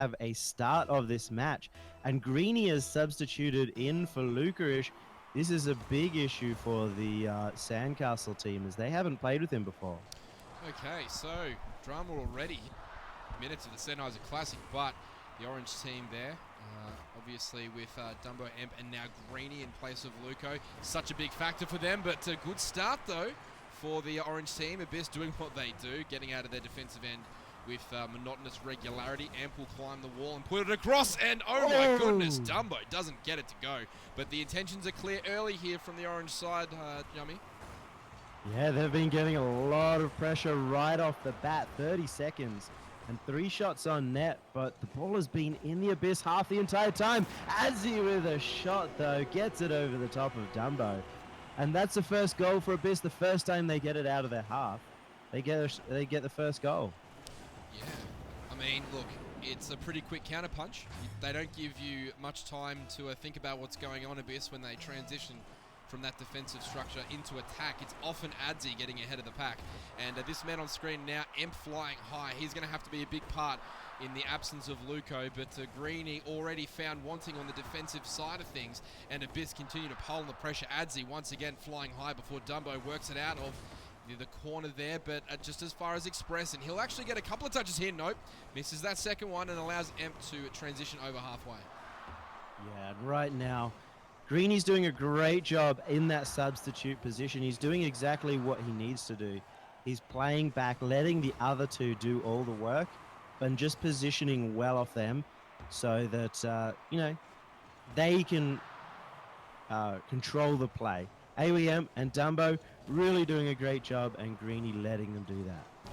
have a start of this match, and Greeny is substituted in for Lukarish. This is a big issue for the Sandcastle team, as they haven't played with him before. Okay, so drama already. Minutes of the Sennheiser Classic, but the orange team there, obviously with Dumbo, Emp, and now Greeny in place of Luco. Such a big factor for them, but a good start though for the orange team. Abyss doing what they do, getting out of their defensive end with monotonous regularity. Amp will climb the wall and put it across, and oh my goodness, Dumbo doesn't get it to go. But the intentions are clear early here from the orange side, Yummy. Yeah, they've been getting a lot of pressure right off the bat, 30 seconds. And 3 shots on net, but the ball has been in the Abyss half the entire time. Azzy with a shot, though, gets it over the top of Dumbo. And that's the first goal for Abyss, the first time they get it out of their half. They get the first goal. Yeah, I mean, look, it's a pretty quick counterpunch. They don't give you much time to think about what's going on, Abyss, when they transition from that defensive structure into attack. It's often Adzi getting ahead of the pack. And this man on screen now, Emp flying high. He's going to have to be a big part in the absence of Luco, but Greeny already found wanting on the defensive side of things, and Abyss continue to pull on the pressure. Adzi once again flying high before Dumbo works it out of the corner there, but just as far as Express, and he'll actually get a couple of touches here. Nope, misses that second one and allows Emp to transition over halfway. Yeah, and right now, Greeny's doing a great job in that substitute position. He's doing exactly what he needs to do. He's playing back, letting the other two do all the work, and just positioning well off them so that, they can control the play. AWM and Dumbo really doing a great job, and Greeny letting them do that.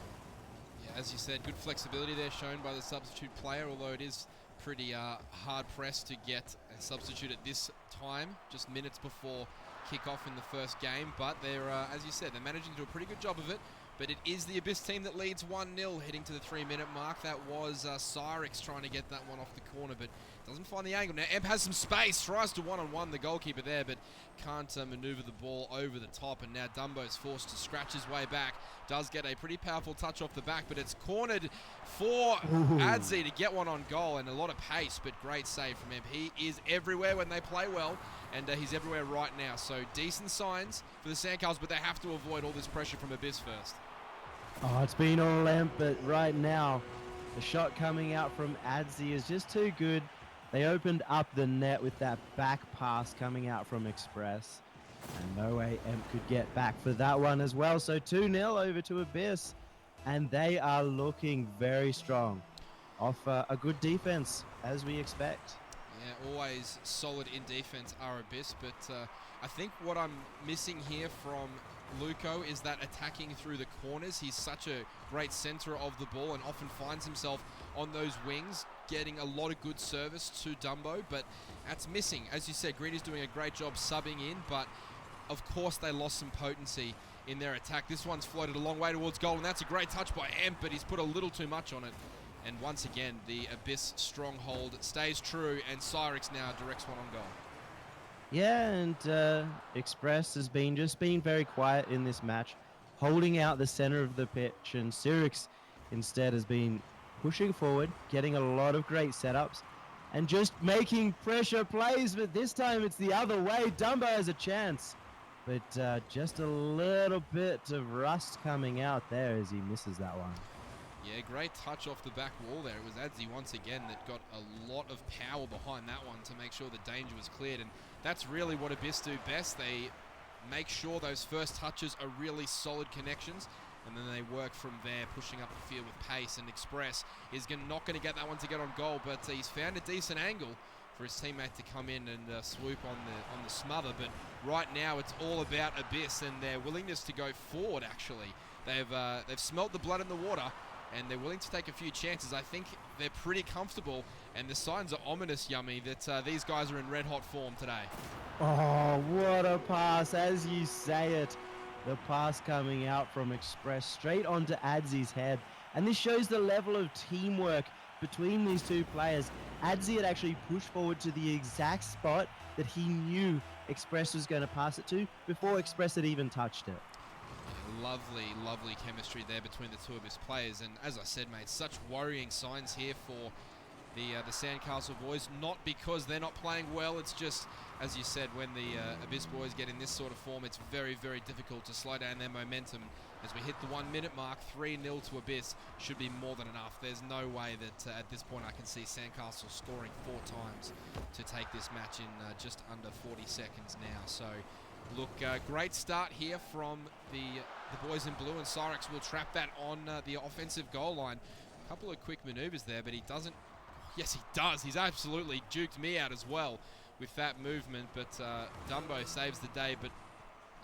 Yeah, as you said, good flexibility there shown by the substitute player, although it is pretty hard-pressed to get a substitute at this time, just minutes before kick-off in the first game. But they're, as you said, they're managing to do a pretty good job of it. But it is the Abyss team that leads 1-0 heading to the 3-minute mark. That was Cyrix trying to get that one off the corner, but doesn't find the angle. Now Emp has some space, tries to one-on-one the goalkeeper there, but can't maneuver the ball over the top. And now Dumbo's forced to scratch his way back. Does get a pretty powerful touch off the back, but it's cornered for Adzi to get one on goal, and a lot of pace, but great save from Emp. He is everywhere when they play well, and he's everywhere right now. So decent signs for the Sandcastles, but they have to avoid all this pressure from Abyss first. Oh, it's been all Emp, but right now, the shot coming out from Adzi is just too good. They opened up the net with that back pass coming out from Express. And no way Emp could get back for that one as well. So 2-0 over to Abyss. And they are looking very strong off a good defense, as we expect. Yeah, always solid in defense are Abyss, but I think what I'm missing here from Luco is that attacking through the corners. He's such a great center of the ball and often finds himself on those wings, getting a lot of good service to Dumbo, but that's missing. As you said, Greeny's doing a great job subbing in, but of course they lost some potency in their attack. This one's floated a long way towards goal, and that's a great touch by Emp, but he's put a little too much on it. And once again, the Abyss stronghold stays true, and Cyrix now directs one on goal. Yeah, and Express has been very quiet in this match, holding out the center of the pitch, and Cyrix instead has been pushing forward, getting a lot of great setups, and just making pressure plays, but this time it's the other way. Dumbo has a chance, but just a little bit of rust coming out there as he misses that one. Yeah, great touch off the back wall there. It was Adzi once again that got a lot of power behind that one to make sure the danger was cleared. And that's really what Abyss do best. They make sure those first touches are really solid connections, and then they work from there, pushing up the field with pace. And Express is not going to get that one to get on goal, but he's found a decent angle for his teammate to come in and swoop on the smother. But right now it's all about Abyss and their willingness to go forward, actually. They've smelt the blood in the water, and they're willing to take a few chances. I think they're pretty comfortable, and the signs are ominous, Yummy, that these guys are in red-hot form today. Oh, what a pass. As you say it, the pass coming out from Express straight onto Adzi's head. And this shows the level of teamwork between these two players. Adzi had actually pushed forward to the exact spot that he knew Express was going to pass it to before Express had even touched it. Lovely, lovely chemistry there between the two of his players. And as I said, mate, such worrying signs here for the Sandcastle boys. Not because they're not playing well, it's just, as you said, when the Abyss boys get in this sort of form, it's very, very difficult to slow down their momentum. As we hit the 1 minute mark, 3-0 to Abyss should be more than enough. There's no way that at this point I can see Sandcastle scoring 4 times to take this match in just under 40 seconds now. So, look, great start here from the boys in blue, and Cyrex will trap that on the offensive goal line. A couple of quick maneuvers there, but he doesn't. Yes, he does. He's absolutely duked me out as well with that movement, but Dumbo saves the day, but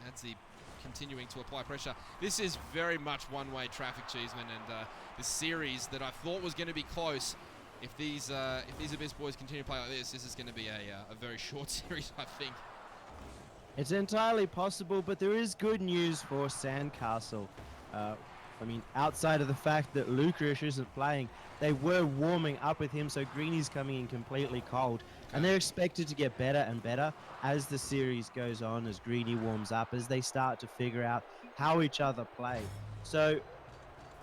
Adzi continuing to apply pressure. This is very much one-way traffic, Cheeseman, and the series that I thought was going to be close, if these Abyss boys continue to play like this is going to be a very short series, I think. It's entirely possible, but there is good news for Sandcastle. I mean, outside of the fact that Lucarish isn't playing, they were warming up with him, so Greeny's coming in completely cold. And they're expected to get better and better as the series goes on, as Greeny warms up, as they start to figure out how each other play. So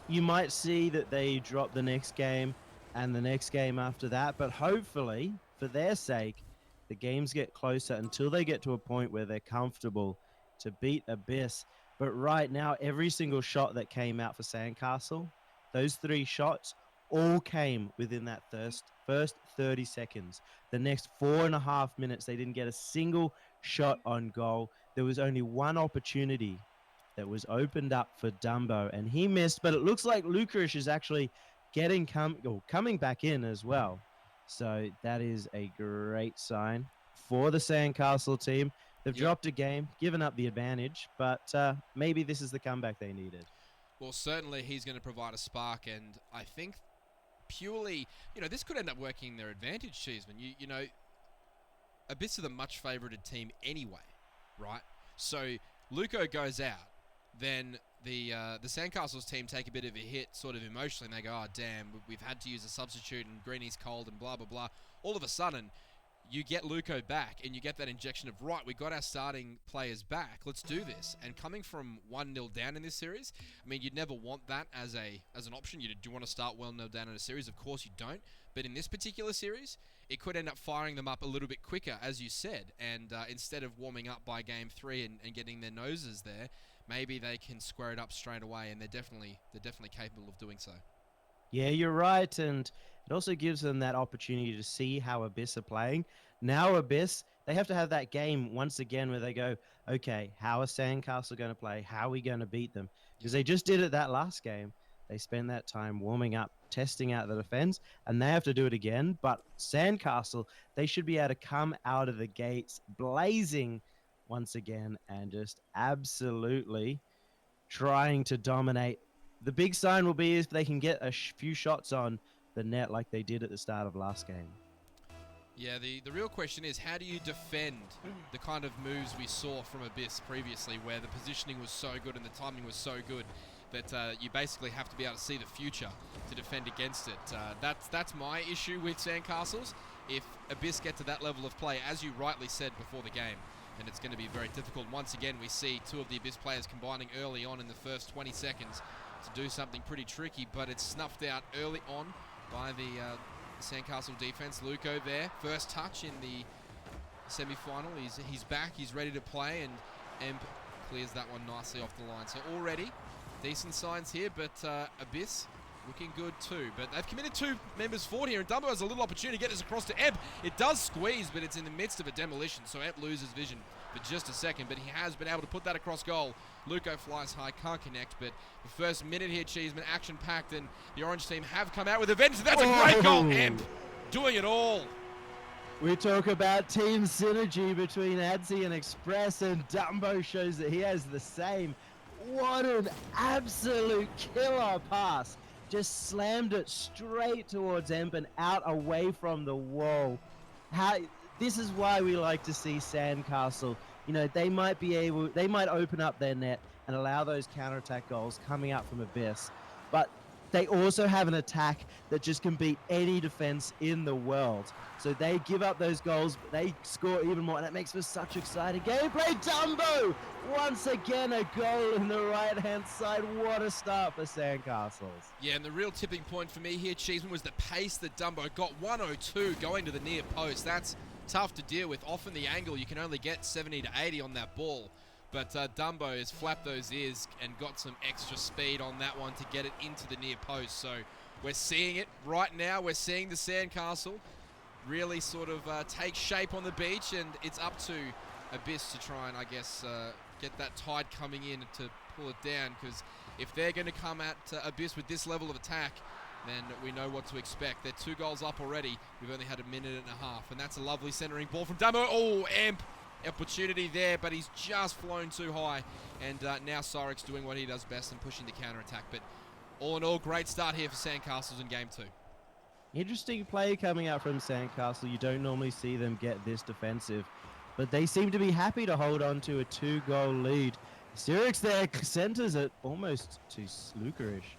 you might see that they drop the next game and the next game after that, but hopefully, for their sake, the games get closer until they get to a point where they're comfortable to beat Abyss. But right now, every single shot that came out for Sandcastle, those 3 shots all came within that first 30 seconds. The next 4.5 minutes, they didn't get a single shot on goal. There was only one opportunity that was opened up for Dumbo, and he missed, but it looks like Lucarish is actually coming back in as well. So that is a great sign for the Sandcastle team. They've dropped a game, given up the advantage, but maybe this is the comeback they needed. Well, certainly he's going to provide a spark, and I think purely, this could end up working in their advantage, Cheeseman. You know, Abyss are the much favoured team anyway, right? So Luco goes out, then the Sandcastles team take a bit of a hit sort of emotionally, and they go, oh, damn, we've had to use a substitute, and Greeny's cold, and blah, blah, blah. All of a sudden, you get Luco back, and you get that injection of, right, we got our starting players back, let's do this. And coming from 1-0 down in this series, I mean, you'd never want that as an option. Do you want to start 1-0 down in a series? Of course you don't. But in this particular series, it could end up firing them up a little bit quicker, as you said. And instead of warming up by game 3 and getting their noses there, maybe they can square it up straight away, and they're definitely capable of doing so. Yeah, you're right, and it also gives them that opportunity to see how Abyss are playing. Now Abyss, they have to have that game once again where they go, okay, how are Sandcastle going to play? How are we going to beat them? Because they just did it that last game. They spend that time warming up, testing out the defense, and they have to do it again. But Sandcastle, they should be able to come out of the gates blazing once again and just absolutely trying to dominate. The big sign will be if they can get a few shots on the net like they did at the start of last game. Yeah, the real question is, how do you defend the kind of moves we saw from Abyss previously, where the positioning was so good and the timing was so good that you basically have to be able to see the future to defend against it. That's my issue with Sandcastles. If Abyss get to that level of play, as you rightly said before the game, then it's going to be very difficult. Once again, we see 2 of the Abyss players combining early on in the first 20 seconds to do something pretty tricky, but it's snuffed out early on by the Sandcastle defense. Luco there, first touch in the semi-final. He's back, he's ready to play, and Emp clears that one nicely off the line. So already decent signs here, but Abyss looking good too. But they've committed 2 members forward here, and Dumbo has a little opportunity to get this across to Emp. It does squeeze, but it's in the midst of a demolition, so Emp loses vision for just a second, but he has been able to put that across goal. Luco flies high, can't connect, but the first minute here, Cheeseman, action-packed, and the Orange team have come out with a vengeance. That's a great goal. Emp doing it all. We talk about team synergy between Adzi and Express, and Dumbo shows that he has the same. What an absolute killer pass. Just slammed it straight towards Emp and out away from the wall. This is why we like to see Sandcastle. You know, they might open up their net and allow those counterattack goals coming out from Abyss. But they also have an attack that just can beat any defense in the world. So they give up those goals, but they score even more, and it makes for such exciting gameplay. Dumbo, once again, a goal in the right-hand side. What a start for Sandcastles. Yeah, and the real tipping point for me here, Cheeseman, was the pace that Dumbo got. 102 going to the near post. That's tough to deal with. Often the angle, you can only get 70 to 80 on that ball. But Dumbo has flapped those ears and got some extra speed on that one to get it into the near post. So we're seeing it right now. We're seeing the Sandcastle really sort of take shape on the beach, and it's up to Abyss to try and, I guess, get that tide coming in to pull it down, because if they're going to come at Abyss with this level of attack, then we know what to expect. They're 2 goals up already. We've only had a minute and a half, and that's a lovely centering ball from Dumbo. Oh, Amp! Opportunity there, but he's just flown too high, and now Cyrix doing what he does best and pushing the counter-attack. But all in all, great start here for Sandcastles in Game 2. Interesting play coming out from Sandcastle. You don't normally see them get this defensive, but they seem to be happy to hold on to a 2-goal lead. Cyrix there centers it almost to Slukerish,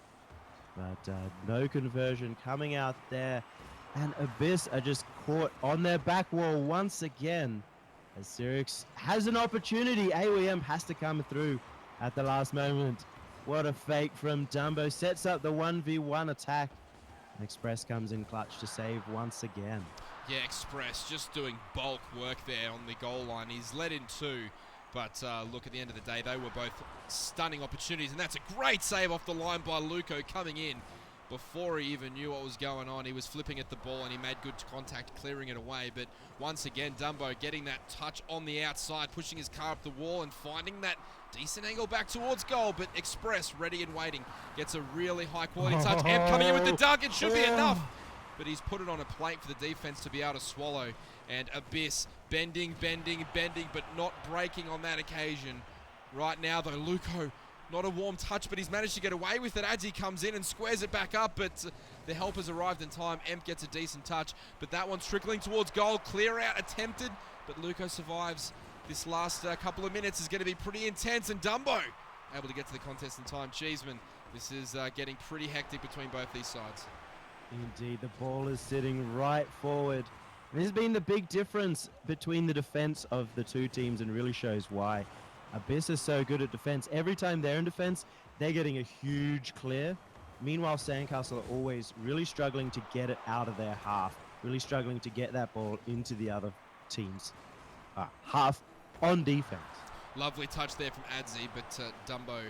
but no conversion coming out there, and Abyss are just caught on their back wall once again. As Cyrix has an opportunity, AWM has to come through at the last moment. What a fake from Dumbo. Sets up the 1v1 attack. Express comes in clutch to save once again. Yeah, Express just doing bulk work there on the goal line. He's led in 2, but look, at the end of the day, they were both stunning opportunities, and that's a great save off the line by Luco coming in. Before he even knew what was going on, he was flipping at the ball and he made good contact, clearing it away. But once again, Dumbo getting that touch on the outside, pushing his car up the wall and finding that decent angle back towards goal. But Express, ready and waiting, gets a really high-quality touch. Amp coming in with the dunk. It should be enough. But he's put it on a plate for the defense to be able to swallow. And Abyss bending, but not breaking on that occasion. Right now, though, Luco, not a warm touch, but he's managed to get away with it as he comes in and squares it back up, but the help has arrived in time. Emp gets a decent touch, but that one's trickling towards goal. Clear out attempted, but Luco survives. This last couple of minutes is going to be pretty intense, and Dumbo able to get to the contest in time. Cheeseman, this is getting pretty hectic between both these sides. Indeed, the ball is sitting right forward. And this has been the big difference between the defense of the two teams, and really shows why. Abyss is so good at defense. Every time they're in defense, they're getting a huge clear. Meanwhile, Sandcastle are always really struggling to get it out of their half, really struggling to get that ball into the other team's half on defense. Lovely touch there from Adzi, but Dumbo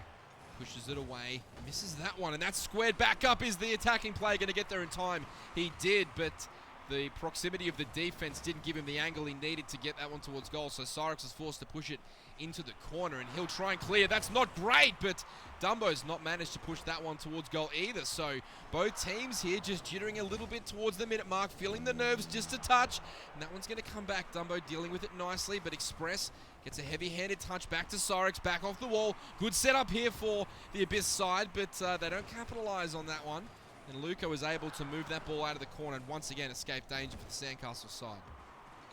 pushes it away, misses that one, and that's squared back up. Is the attacking player going to get there in time? He did, but the proximity of the defense didn't give him the angle he needed to get that one towards goal, so Cyrix is forced to push it into the corner, and he'll try and clear. That's not great, but Dumbo's not managed to push that one towards goal either, so both teams here just jittering a little bit towards the minute mark, feeling the nerves just a touch, and that one's going to come back. Dumbo dealing with it nicely, but Express gets a heavy-handed touch back to Cyrix, back off the wall. Good setup here for the Abyss side, but they don't capitalise on that one. And Luco was able to move that ball out of the corner and once again escape danger for the Sandcastle side.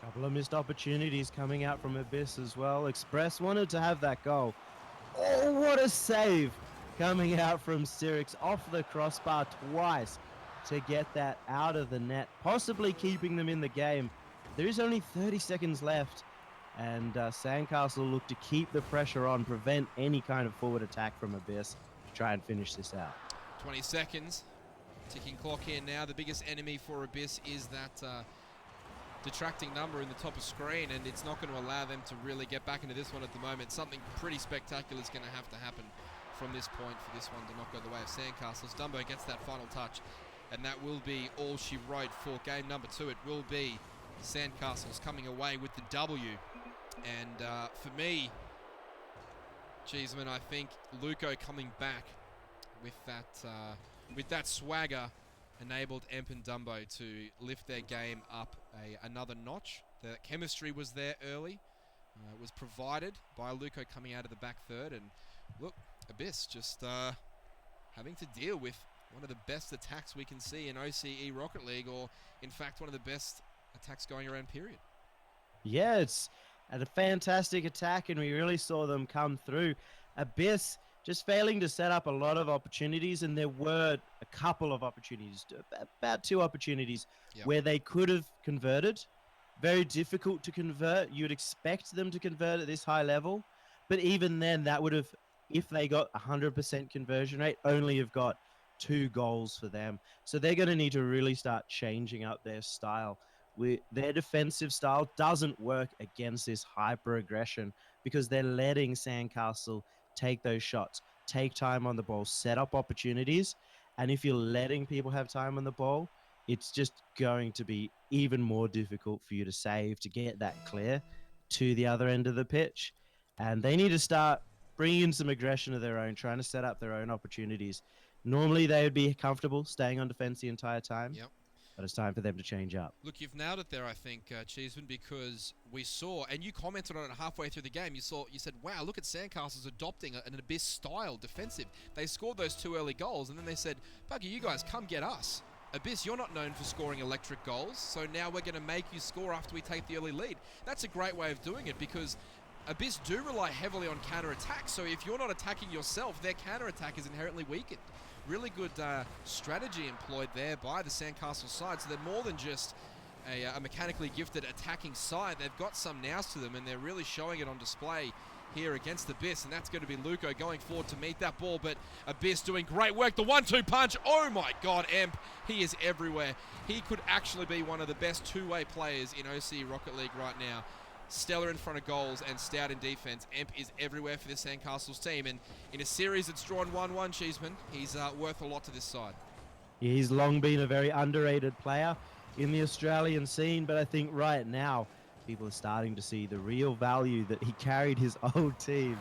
Couple of missed opportunities coming out from Abyss as well. Express wanted to have that goal. Oh, what a save coming out from Cyrix off the crossbar twice to get that out of the net, possibly keeping them in the game. There is only 30 seconds left, and Sandcastle look to keep the pressure on, prevent any kind of forward attack from Abyss to try and finish this out. 20 seconds. Ticking clock here now. The biggest enemy for Abyss is that detracting number in the top of screen, and it's not going to allow them to really get back into this one at the moment. Something pretty spectacular is going to have to happen from this point for this one to not go the way of Sandcastles. Dumbo gets that final touch, and that will be all she wrote for game number 2. It will be Sandcastles coming away with the W. And for me, Cheeseman, I think Luco coming back with that swagger enabled Emp and Dumbo to lift their game up another notch. The chemistry was there early. It was provided by Luco coming out of the back third. And look, Abyss just having to deal with one of the best attacks we can see in OCE Rocket League, or in fact one of the best attacks going around, period. Yeah, it's a fantastic attack, and we really saw them come through. Abyss just failing to set up a lot of opportunities. And there were a couple of opportunities, about 2 opportunities, Yep. where they could have converted. Very difficult to convert. You'd expect them to convert at this high level. But even then, that would have, if they got 100% conversion rate, only have got 2 goals for them. So they're going to need to really start changing up their style. Their defensive style doesn't work against this hyper aggression because they're letting Sandcastle take those shots, take time on the ball, set up opportunities. And if you're letting people have time on the ball, it's just going to be even more difficult for you to save, to get that clear to the other end of the pitch. And they need to start bringing in some aggression of their own, trying to set up their own opportunities. Normally, they would be comfortable staying on defense the entire time, Yep. but it's time for them to change up. Look, you've nailed it there, I think, Cheeseman, because we saw, and you commented on it halfway through the game. You said, "Wow, look at Sandcastles adopting an Abyss style defensive." They scored those 2 early goals, and then they said, "Buggy, you guys come get us. Abyss, you're not known for scoring electric goals, so now we're going to make you score after we take the early lead." That's a great way of doing it because Abyss do rely heavily on counter-attack, so if you're not attacking yourself, their counter-attack is inherently weakened. Really good strategy employed there by the Sandcastle side, so they're more than just a mechanically gifted attacking side. They've got some nous to them, and they're really showing it on display here against Abyss, and that's going to be Luco going forward to meet that ball, but Abyss doing great work. The 1-2 punch, oh my god, Emp, he is everywhere. He could actually be one of the best two-way players in OC Rocket League right now. Stellar in front of goals and stout in defense. Emp is everywhere for this Sandcastles team, and in a series that's drawn 1-1, Cheeseman, he's worth a lot to this side. He's long been a very underrated player in the Australian scene, but I think right now people are starting to see the real value that he carried his old team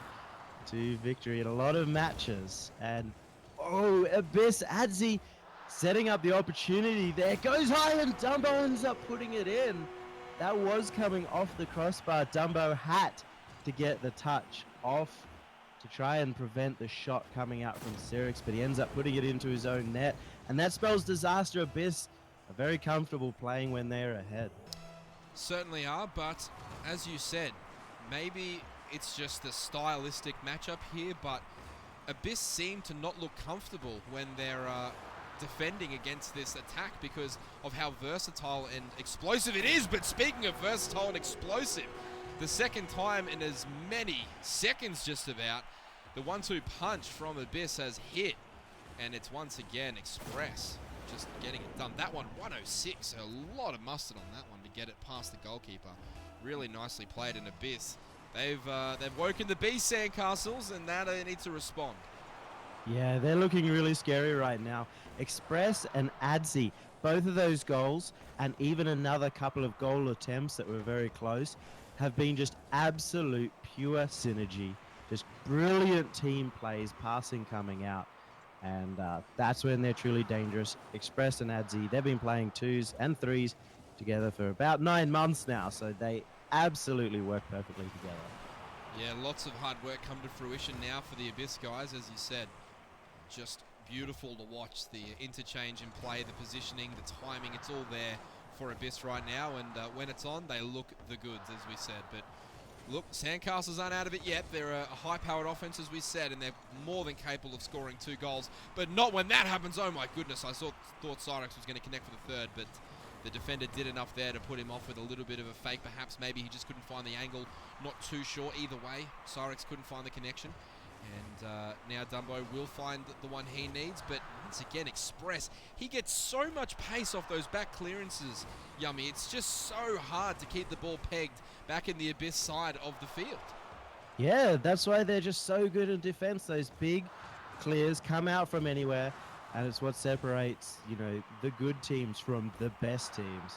to victory in a lot of matches. And oh, Abyss Adzi setting up the opportunity there, goes high, and Dumbo ends up putting it in. That was coming off the crossbar. Dumbo had to get the touch off to try and prevent the shot coming out from Sirix, but he ends up putting it into his own net, and that spells disaster. Abyss are very comfortable playing when they're ahead. Certainly are, but as you said, maybe it's just the stylistic matchup here, but Abyss seem to not look comfortable when they're defending against this attack because of how versatile and explosive it is. But speaking of versatile and explosive, the second time in as many seconds just about, the 1-2 punch from Abyss has hit, and it's once again Express just getting it done. That one, 106, a lot of mustard on that one to get it past the goalkeeper. Really nicely played in Abyss. They've woken the beast, Sandcastles, and now they need to respond. Yeah, they're looking really scary right now. Express and Adzi, both of those goals, and even another couple of goal attempts that were very close, have been just absolute pure synergy. Just brilliant team plays, passing coming out. And that's when they're truly dangerous. Express and Adzi, they've been playing 2s and 3s together for about 9 months now, so they absolutely work perfectly together. Yeah, lots of hard work come to fruition now for the Abyss guys, as you said. Just beautiful to watch the interchange in play, the positioning, the timing, it's all there for Abyss right now, and when it's on, they look the goods, as we said. But look, Sandcastles aren't out of it yet. They're a high-powered offense, as we said, and they're more than capable of scoring 2 goals, but not when that happens. Oh my goodness, I thought Cyrix was going to connect for the third, but the defender did enough there to put him off with a little bit of a fake. Perhaps maybe he just couldn't find the angle. Not too sure either way. Cyrix couldn't find the connection. And now Dumbo will find the one he needs. But once again, Express, he gets so much pace off those back clearances, Yummy. It's just so hard to keep the ball pegged back in the Abyss side of the field. Yeah, that's why they're just so good in defense. Those big clears come out from anywhere. And it's what separates, the good teams from the best teams,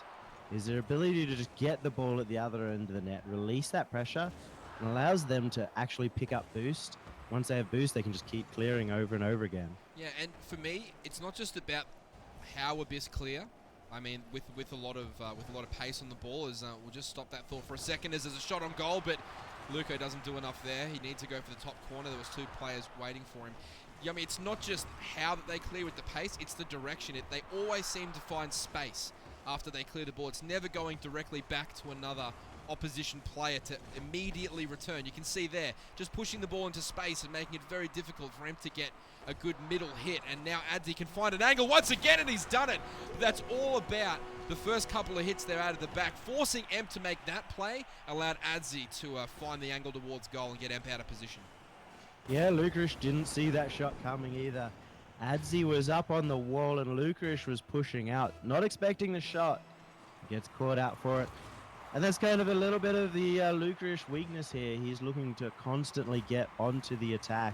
is their ability to just get the ball at the other end of the net, release that pressure, and allows them to actually pick up boost. Once they have boost, they can just keep clearing over and over again. Yeah, and for me, it's not just about how Abyss clear. I mean, with a lot of pace on the ball, we'll just stop that thought for a second as there's a shot on goal, but Luco doesn't do enough there. He needs to go for the top corner. There was 2 players waiting for him. I mean, it's not just how that they clear with the pace, it's the direction. They always seem to find space after they clear the ball. It's never going directly back to another opposition player to immediately return. You can see there, just pushing the ball into space and making it very difficult for him to get a good middle hit. And now Adzi can find an angle once again, and he's done it. But that's all about the first couple of hits there out of the back. Forcing Emp to make that play allowed Adzi to find the angle towards goal and get Emp out of position. Yeah, Lucas didn't see that shot coming either. Adzi was up on the wall and Lucas was pushing out, not expecting the shot. Gets caught out for it. And that's kind of a little bit of the Lucas weakness here. He's looking to constantly get onto the attack.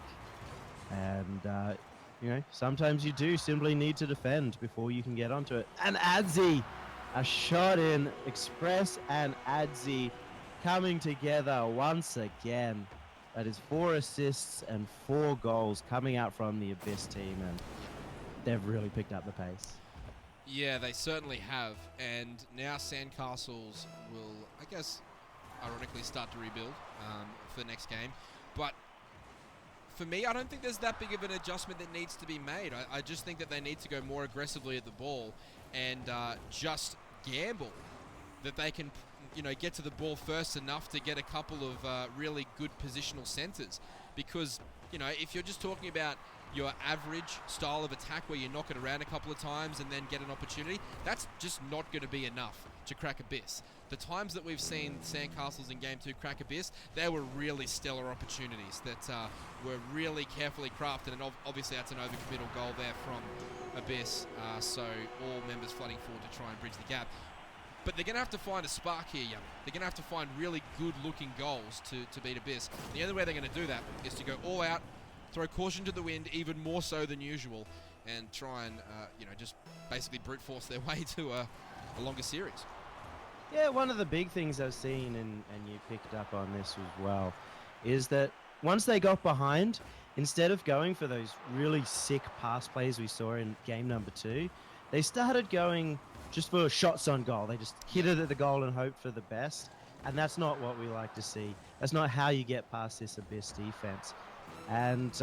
And, you know, sometimes you do simply need to defend before you can get onto it. And Adzi, a shot in. Express and Adzi coming together once again. That is 4 assists and 4 goals coming out from the Abyss team, and they've really picked up the pace. Yeah, they certainly have. And now Sandcastles will, I guess, ironically start to rebuild for the next game. But for me, I don't think there's that big of an adjustment that needs to be made. I just think that they need to go more aggressively at the ball and just gamble that they can, you know, get to the ball first enough to get a couple of really good positional centers. Because, you know, if you're just talking about your average style of attack where you knock it around a couple of times and then get an opportunity, that's just not going to be enough to crack Abyss. The times that we've seen Sandcastles in Game 2 crack Abyss, they were really stellar opportunities that were really carefully crafted, and obviously that's an overcommittal goal there from Abyss, so all members flooding forward to try and bridge the gap. But they're going to have to find a spark here, Yummy. They're going to have to find really good-looking goals to beat Abyss. The only way they're going to do that is to go all out, throw caution to the wind, even more so than usual, and try and, you know, just basically brute force their way to a longer series. Yeah, one of the big things I've seen, and you picked up on this as well, is that once they got behind, instead of going for those really sick pass plays we saw in game number 2, they started going just for shots on goal. They just hit it at the goal and hope for the best. And that's not what we like to see. That's not how you get past this Abyss defense. And,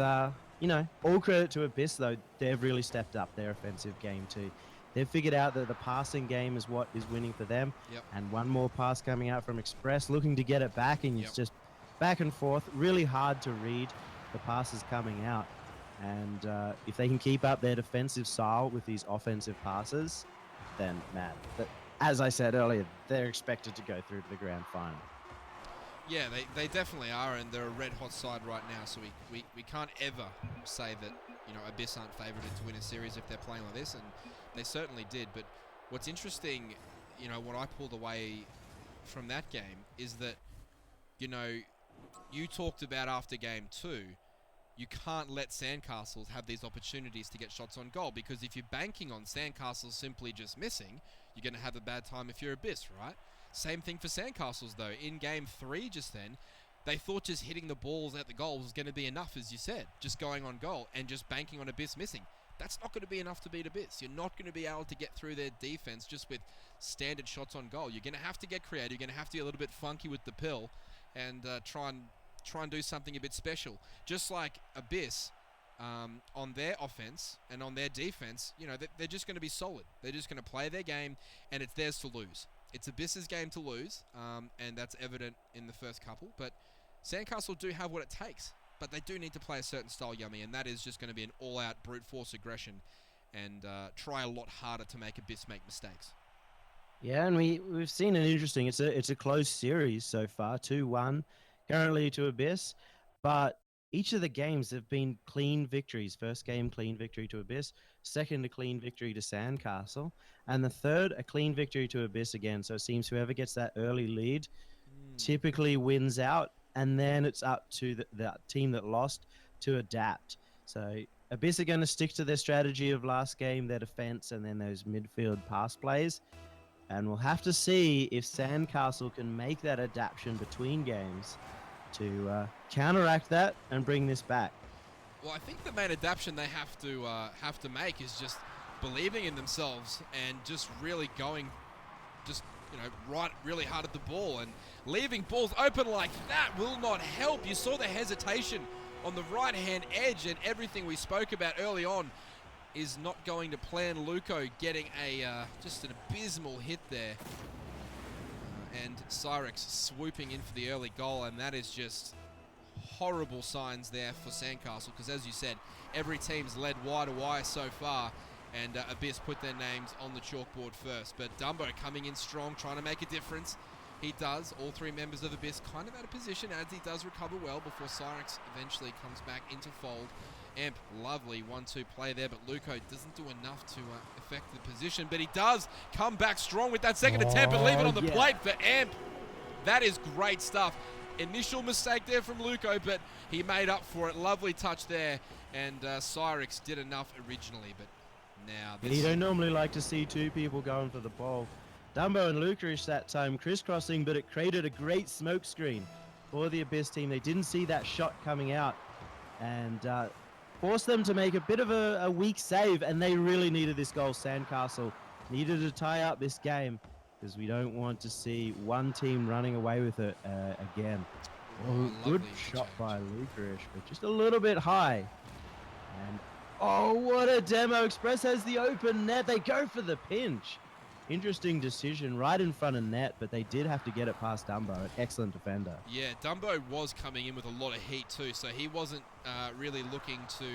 you know, all credit to Abyss, though. They've really stepped up their offensive game, too. They've figured out that the passing game is what is winning for them. Yep. And one more pass coming out from Express, looking to get it back, and it's just back and forth. Really hard to read the passes coming out. And if they can keep up their defensive style with these offensive passes, then, man, as I said earlier, they're expected to go through to the grand final. Yeah, they definitely are, and they're a red-hot side right now, so we can't ever say that, you know, Abyss aren't favoured to win a series if they're playing like this, and they certainly did. But what's interesting, you know, what I pulled away from that game is that, you know, you talked about after Game 2, you can't let Sandcastles have these opportunities to get shots on goal, because if you're banking on Sandcastles simply just missing, you're going to have a bad time if you're Abyss, right? Same thing for Sandcastles, though. In Game 3 just then, they thought just hitting the balls at the goal was going to be enough, as you said, just going on goal and just banking on Abyss missing. That's not going to be enough to beat Abyss. You're not going to be able to get through their defense just with standard shots on goal. You're going to have to get creative. You're going to have to be a little bit funky with the pill and try and do something a bit special. Just like Abyss, on their offense and on their defense, you know, they're just going to be solid. They're just going to play their game, and it's theirs to lose. It's Abyss's game to lose, and that's evident in the first couple. But Sandcastle do have what it takes, but they do need to play a certain style, Yummy, and that is just going to be an all-out brute force aggression and try a lot harder to make Abyss make mistakes. Yeah, and we've seen an interesting. It's a close series so far, 2-1 currently to Abyss, but each of the games have been clean victories. First game, clean victory to Abyss. Second, a clean victory to Sandcastle. And the third, a clean victory to Abyss again. So it seems whoever gets that early lead typically wins out. And then it's up to the team that lost to adapt. So Abyss are going to stick to their strategy of last game, their defense, and then those midfield pass plays. And we'll have to see if Sandcastle can make that adaptation between games to counteract that and bring this back. Well, I think the main adaptation they have to make is just believing in themselves and just really going, just, you know, right really hard at the ball, and leaving balls open like that will not help. You saw the hesitation on the right-hand edge, and everything we spoke about early on is not going to plan. Luco getting a just an abysmal hit there. and Cyrex swooping in for the early goal, and that is just horrible signs there for Sandcastle, because as you said, every team's led wide away so far, and Abyss put their names on the chalkboard first. But Dumbo coming in strong, trying to make a difference. He does. All three members of Abyss kind of out of position as he does recover well before Cyrex eventually comes back into fold. Amp, lovely 1-2 play there, but Luco doesn't do enough to affect the position, but he does come back strong with that second attempt and leave it on the plate for Amp. That is great stuff. Initial mistake there from Luco, but he made up for it. Lovely touch there, and Cyrex did enough originally, but now this... You don't normally like to see two people going for the ball. Dumbo and Lucarish that time crisscrossing, but it created a great smoke screen for the Abyss team. They didn't see that shot coming out, and forced them to make a bit of a weak save, and they really needed this goal. Sandcastle needed to tie up this game, because we don't want to see one team running away with it again. Oh, good shot by Lucarish, but just a little bit high. And oh, what a demo. Express has the open net. They go for the pinch. Interesting decision right in front of net, but they did have to get it past Dumbo. An excellent defender. Yeah, Dumbo was coming in with a lot of heat too, so he wasn't really looking to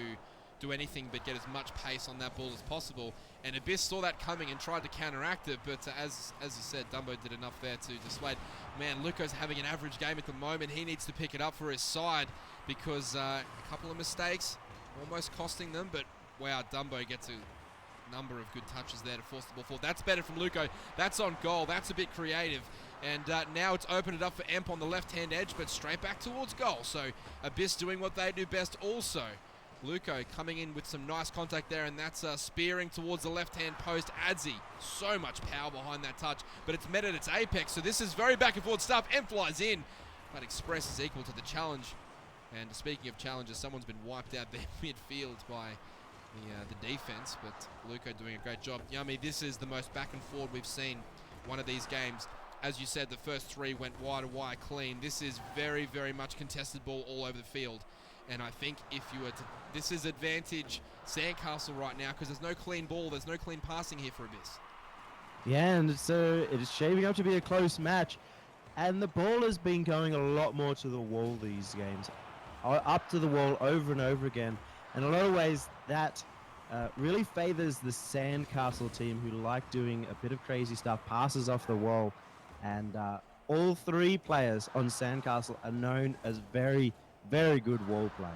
do anything but get as much pace on that ball as possible. And Abyss saw that coming and tried to counteract it, but as you said, Dumbo did enough there to dissuade. Man, Luco's having an average game at the moment. He needs to pick it up for his side, because a couple of mistakes almost costing them, but wow, Dumbo gets a number of good touches there to force the ball forward. That's better from Luco. That's on goal. That's a bit creative. And now it's opened it up for Amp on the left-hand edge, but straight back towards goal. So Abyss doing what they do best also. Luco coming in with some nice contact there, and that's spearing towards the left-hand post. Adzi, so much power behind that touch, but it's met at its apex, so this is very back and forth stuff. Amp flies in, but Express is equal to the challenge. And speaking of challenges, someone's been wiped out there midfield by the defense, but Luco doing a great job. Yummy, this is the most back and forward we've seen one of these games. As you said, the first three went wide and wide clean. This is very, very much contested ball all over the field. And I think if you were to... This is advantage Sandcastle right now, because there's no clean ball. There's no clean passing here for Abyss. Yeah, and so it is shaping up to be a close match. And the ball has been going a lot more to the wall these games. Up to the wall over and over again. In a lot of ways, that really favors the Sandcastle team, who like doing a bit of crazy stuff, passes off the wall. And all three players on Sandcastle are known as very, very good wall players.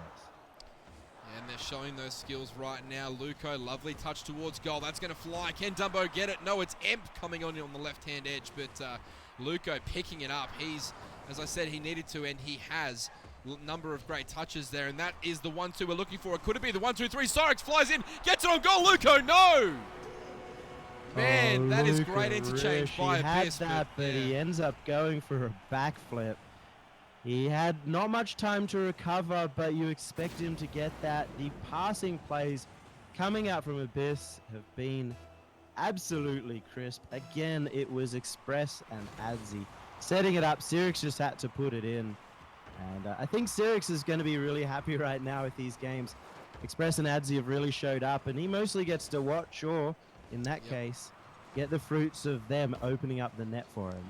And they're showing those skills right now. Luco, lovely touch towards goal. That's going to fly. Can Dumbo get it? No, it's Emp coming on the left-hand edge, but Luco picking it up. He's, as I said, he needed to, and he has. Number of great touches there, and that is the 1-2 we're looking for. It could it be the 1-2-3? Cyrex flies in, gets it on goal. Luco, no! Man, that is great interchange by Abyss. He had that, but he ends up going for a backflip. He had not much time to recover, but you expect him to get that. The passing plays coming out from Abyss have been absolutely crisp. Again, it was Express and Adzi setting it up. Cyrex just had to put it in. And I think Cyrex is going to be really happy right now with these games. Express and Adzi have really showed up, and he mostly gets to watch, or in that case, get the fruits of them opening up the net for him.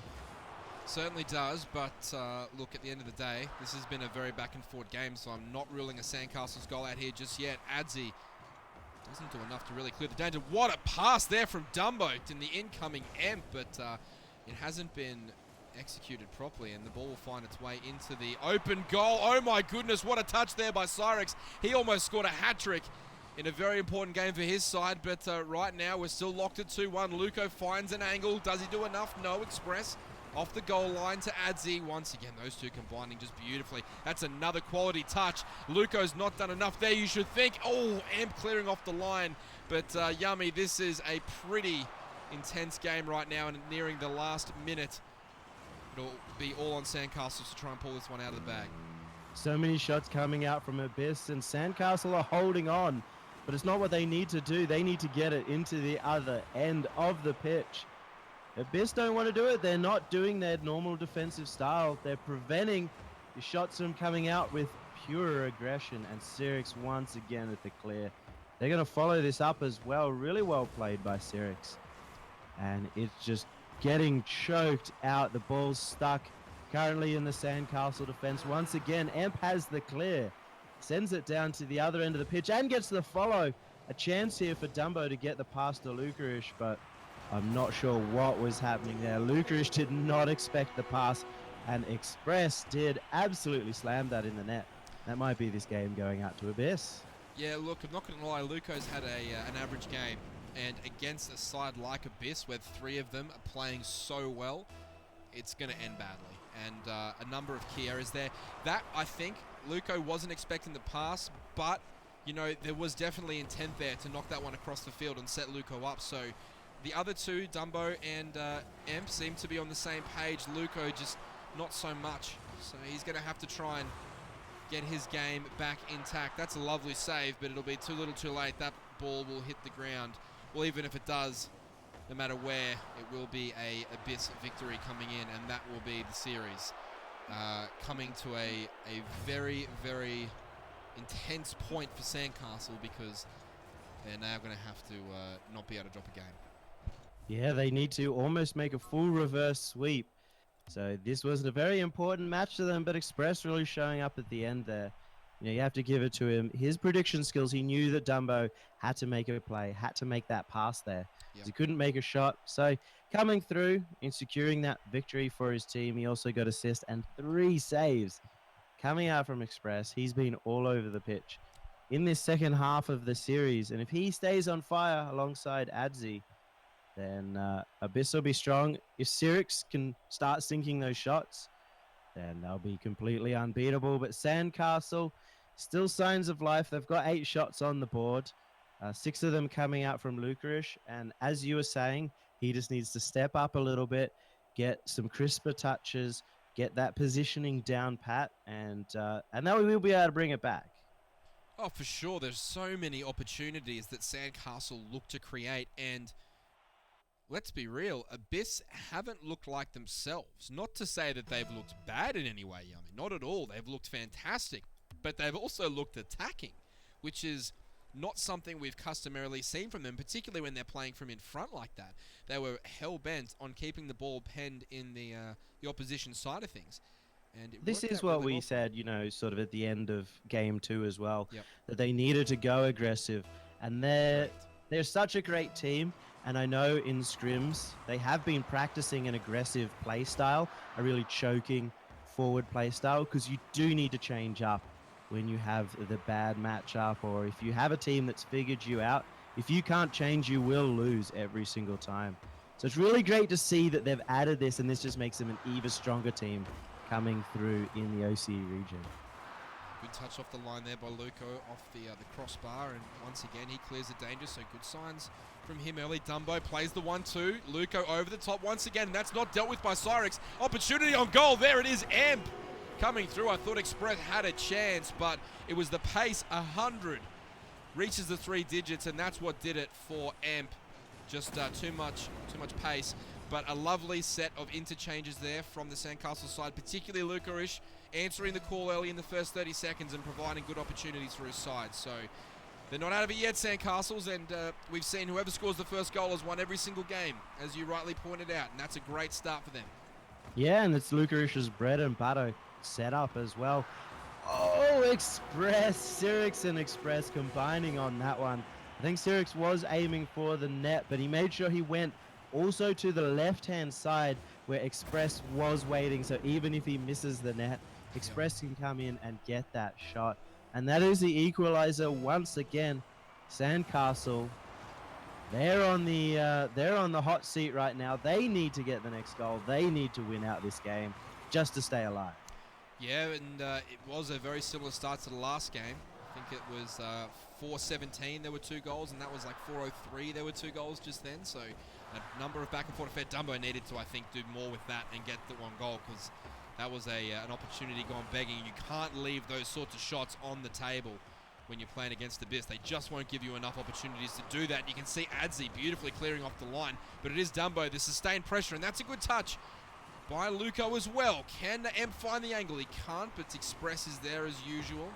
Certainly does, but look, at the end of the day, this has been a very back and forth game, so I'm not ruling a Sandcastle's goal out here just yet. Adzi doesn't do enough to really clear the danger. What a pass there from Dumbo in the incoming Amp, but it hasn't been executed properly, and the ball will find its way into the open goal. Oh my goodness, what a touch there by Cyrex. He almost scored a hat-trick in a very important game for his side, but right now we're still locked at 2-1. Luco finds an angle. Does he do enough? No. Express off the goal line to Adzi. Once again, those two combining just beautifully. That's another quality touch. Luco's not done enough there, you should think. Oh, Amp clearing off the line, but Yummy, this is a pretty intense game right now, and nearing the last minute. It'll be all on Sandcastle to try and pull this one out of the bag. So many shots coming out from Abyss, and Sandcastle are holding on, but it's not what they need to do. They need to get it into the other end of the pitch. Abyss don't want to do it. They're not doing their normal defensive style. They're preventing the shots from coming out with pure aggression, and Cyrex once again at the clear. They're going to follow this up as well. Really well played by Cyrex. And it's just getting choked out. The ball's stuck currently in the Sandcastle defense. Once again, Emp has the clear, sends it down to the other end of the pitch and gets the follow. A chance here for Dumbo to get the pass to Lucarish, but I'm not sure what was happening there. Lucarish did not expect the pass, and Express did absolutely slam that in the net. That might be this game going out to Abyss. Yeah, look, I'm not going to lie, Luco's had an average game, and against a side like Abyss, where three of them are playing so well, it's going to end badly. And a number of key errors there. That, I think, Luco wasn't expecting the pass, but, you know, there was definitely intent there to knock that one across the field and set Luco up. So the other two, Dumbo and Emp, seem to be on the same page. Luco just not so much. So he's going to have to try and get his game back intact. That's a lovely save, but it'll be too little too late. That ball will hit the ground. Well, even if it does, no matter where, it will be a Abyss victory coming in, and that will be the series. Coming to a very, very intense point for Sandcastle, because they're now going to have to not be able to drop a game. Yeah, they need to almost make a full reverse sweep. So this was a very important match to them, but Express really showing up at the end there. You know, you have to give it to him. His prediction skills, he knew that Dumbo had to make a play, had to make that pass there. Yep. He couldn't make a shot. So coming through and securing that victory for his team, he also got assist and 3 saves. Coming out from Express, he's been all over the pitch in this second half of the series. And if he stays on fire alongside Adzi, then Abyss will be strong. If Sirix can start sinking those shots, then they'll be completely unbeatable. But Sandcastle, still signs of life. They've got 8 shots on the board, 6 of them coming out from Lucarish. And as you were saying, he just needs to step up a little bit, get some crisper touches, get that positioning down pat, and then we will be able to bring it back. Oh, for sure. There's so many opportunities that Sandcastle look to create, and let's be real, Abyss haven't looked like themselves. Not to say that they've looked bad in any way, Yummy. Not at all. They've looked fantastic. But they've also looked attacking, which is not something we've customarily seen from them, particularly when they're playing from in front like that. They were hell-bent on keeping the ball penned in the opposition side of things. And this is what we said, you know, sort of at the end of game 2 as well, yep, that they needed to go aggressive. And they're such a great team. And I know in scrims, they have been practicing an aggressive play style, a really choking forward play style, because you do need to change up when you have the bad matchup, or if you have a team that's figured you out. If you can't change, you will lose every single time. So it's really great to see that they've added this, and this just makes them an even stronger team coming through in the OCE region. Good touch off the line there by Luco off the crossbar, and once again he clears the danger, so good signs from him early. Dumbo plays the 1-2. Luco over the top once again, and that's not dealt with by Cyrix. Opportunity on goal. There it is. Amp coming through. I thought Express had a chance, but it was the pace. 100 reaches the 3 digits, and that's what did it for Amp. Just too much pace. But a lovely set of interchanges there from the Sandcastle side, particularly Lucarish answering the call early in the first 30 seconds and providing good opportunities for his side. So they're not out of it yet, Sandcastles, and we've seen whoever scores the first goal has won every single game, as you rightly pointed out, and that's a great start for them. Yeah, and it's Lucarish's bread and butter setup as well. Oh, Express, Sirix and Express combining on that one. I think Sirix was aiming for the net, but he made sure he went also to the left-hand side where Express was waiting, so even if he misses the net, Express can come in and get that shot. And that is the equalizer once again. Sandcastle, they're on the hot seat right now. They need to get the next goal. They need to win out this game just to stay alive. Yeah, and it was a very similar start to the last game. I think it was 4:17 there were 2 goals, and that was like 4:03 there were 2 goals just then. So a number of back and forth affair. Dumbo needed to, I think, do more with that and get the 1 goal, because that was an opportunity gone begging. You can't leave those sorts of shots on the table when you're playing against Abyss. They just won't give you enough opportunities to do that. You can see Adzi beautifully clearing off the line, but it is Dumbo, the sustained pressure, and that's a good touch by Luco as well. Can Emp find the angle? He can't, but Express is there as usual.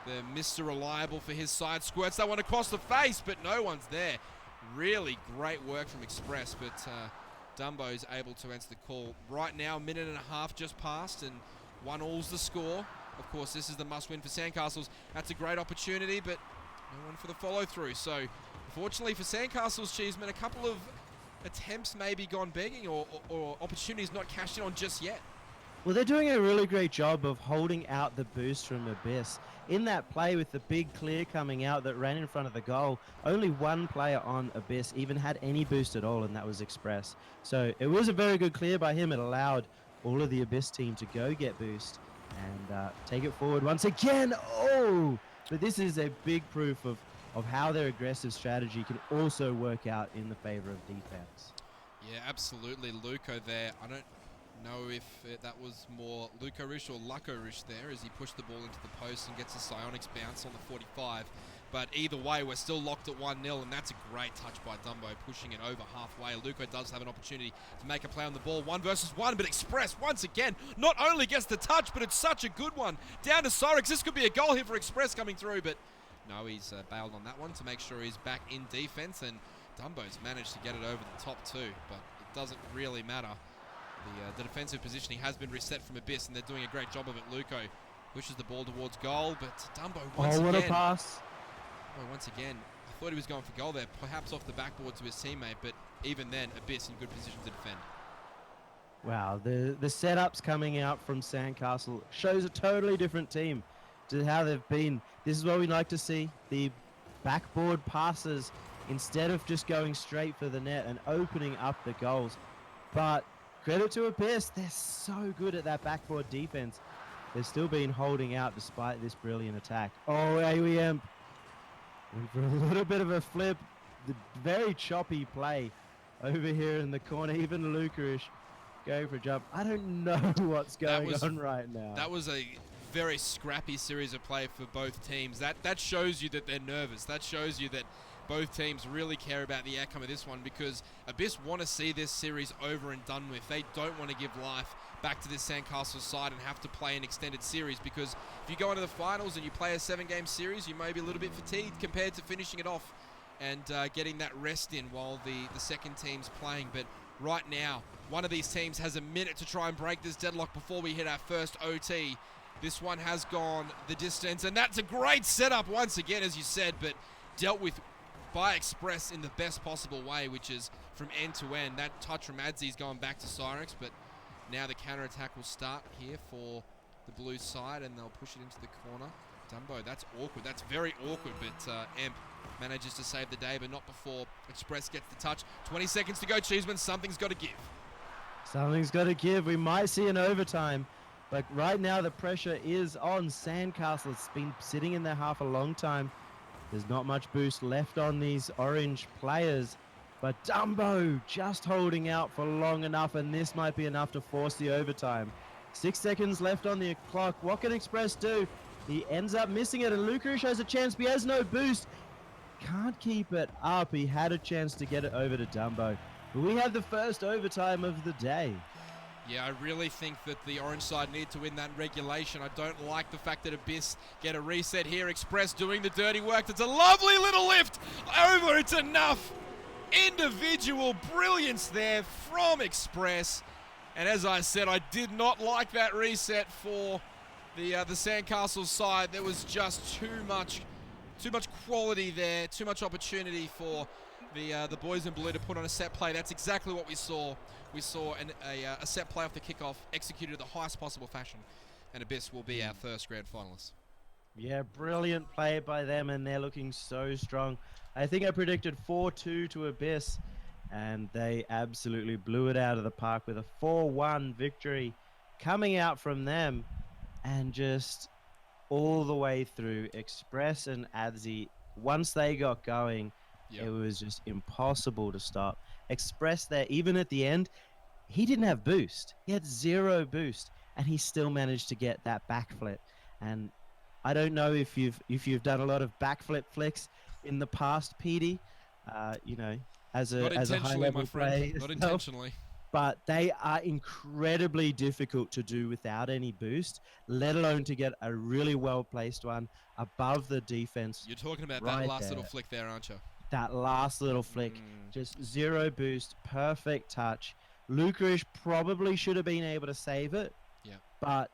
The Mr. Reliable for his side squirts that one across the face, but no one's there. Really great work from Express, but Dumbo's able to answer the call. Right now, 1.5 minutes just passed, and 1-all's the score. Of course, this is the must-win for Sandcastles. That's a great opportunity, but no one for the follow-through. So, unfortunately for Sandcastles, Cheeseman, a couple of attempts maybe gone begging, or opportunities not cashed in on just yet. Well, they're doing a really great job of holding out the boost from Abyss. In that play with the big clear coming out that ran in front of the goal, only one player on Abyss even had any boost at all, and that was Express. So it was a very good clear by him. It allowed all of the Abyss team to go get boost and take it forward once again. Oh! But this is a big proof of how their aggressive strategy can also work out in the favor of defense. Yeah, absolutely. Luco there. I don't know if that was more Luco-ish or Lucko-ish there as he pushed the ball into the post and gets a Psionics bounce on the 45. But either way, we're still locked at 1-0, and that's a great touch by Dumbo, pushing it over halfway. Luco does have an opportunity to make a play on the ball. 1 versus 1, but Express, once again, not only gets the touch, but it's such a good one. Down to Cyrix. This could be a goal here for Express coming through, but no, he's bailed on that one to make sure he's back in defense, and Dumbo's managed to get it over the top too, but it doesn't really matter. The defensive positioning has been reset from Abyss, and they're doing a great job of it. Luco pushes the ball towards goal, but Dumbo once again. Oh, what a pass. Oh, once again, I thought he was going for goal there, perhaps off the backboard to his teammate, but even then, Abyss in good position to defend. Wow, the setups coming out from Sandcastle shows a totally different team to how they've been. This is what we like to see, the backboard passes instead of just going straight for the net and opening up the goals. But credit to Abyss, they're so good at that backboard defense. They've still been holding out despite this brilliant attack. Oh, AWM. Went for a little bit of a flip. The very choppy play over here in the corner. Even Luca-ish going for a jump. I don't know what's going on right now. That was a very scrappy series of play for both teams. That shows you that they're nervous. That shows you that both teams really care about the outcome of this one, because Abyss want to see this series over and done with. They don't want to give life back to this Sandcastle side and have to play an extended series, because if you go into the finals and you play a 7-game series, you may be a little bit fatigued compared to finishing it off and getting that rest in while the second team's playing. But right now, one of these teams has a minute to try and break this deadlock before we hit our first OT. This one has gone the distance, and that's a great setup once again, as you said, but dealt with by Express in the best possible way, which is from end to end. That touch from Adzi's going back to Cyrix, but now the counter-attack will start here for the blue side, and they'll push it into the corner. Dumbo, that's awkward. That's very awkward, but Emp manages to save the day, but not before Express gets the touch. 20 seconds to go, Cheeseman. Something's got to give. Something's got to give. We might see an overtime, but right now the pressure is on Sandcastle. It's been sitting in their half a long time. There's not much boost left on these orange players, but Dumbo just holding out for long enough, and this might be enough to force the overtime. 6 seconds left on the clock. What can Express do? He ends up missing it, and Luca has a chance, but he has no boost. Can't keep it up. He had a chance to get it over to Dumbo. But we have the first overtime of the day. Yeah, I really think that the orange side need to win that regulation. I don't like the fact that Abyss get a reset here. Express doing the dirty work. It's a lovely little lift over. It's enough. Individual brilliance there from Express. And as I said, I did not like that reset for the Sandcastle side. There was just too much quality there, too much opportunity for the boys in blue to put on a set play. That's exactly what we saw. We saw a set play off the kickoff executed in the highest possible fashion, and Abyss will be our first grand finalist. Yeah, brilliant play by them, and they're looking so strong. I think I predicted 4-2 to Abyss, and they absolutely blew it out of the park with a 4-1 victory coming out from them, and just all the way through Express and Adzi. Once they got going, It was just impossible to stop. Express there, even at the end, he didn't have boost. He had 0 boost, and he still managed to get that backflip. And I don't know if you've done a lot of backflip flicks in the past, PD. You know, as a high level player, not intentionally. But they are incredibly difficult to do without any boost, let alone to get a really well placed one above the defense. You're talking about that last little flick there, aren't you? That last little flick, just 0 boost, perfect touch. Lucas probably should have been able to save it. Yeah. But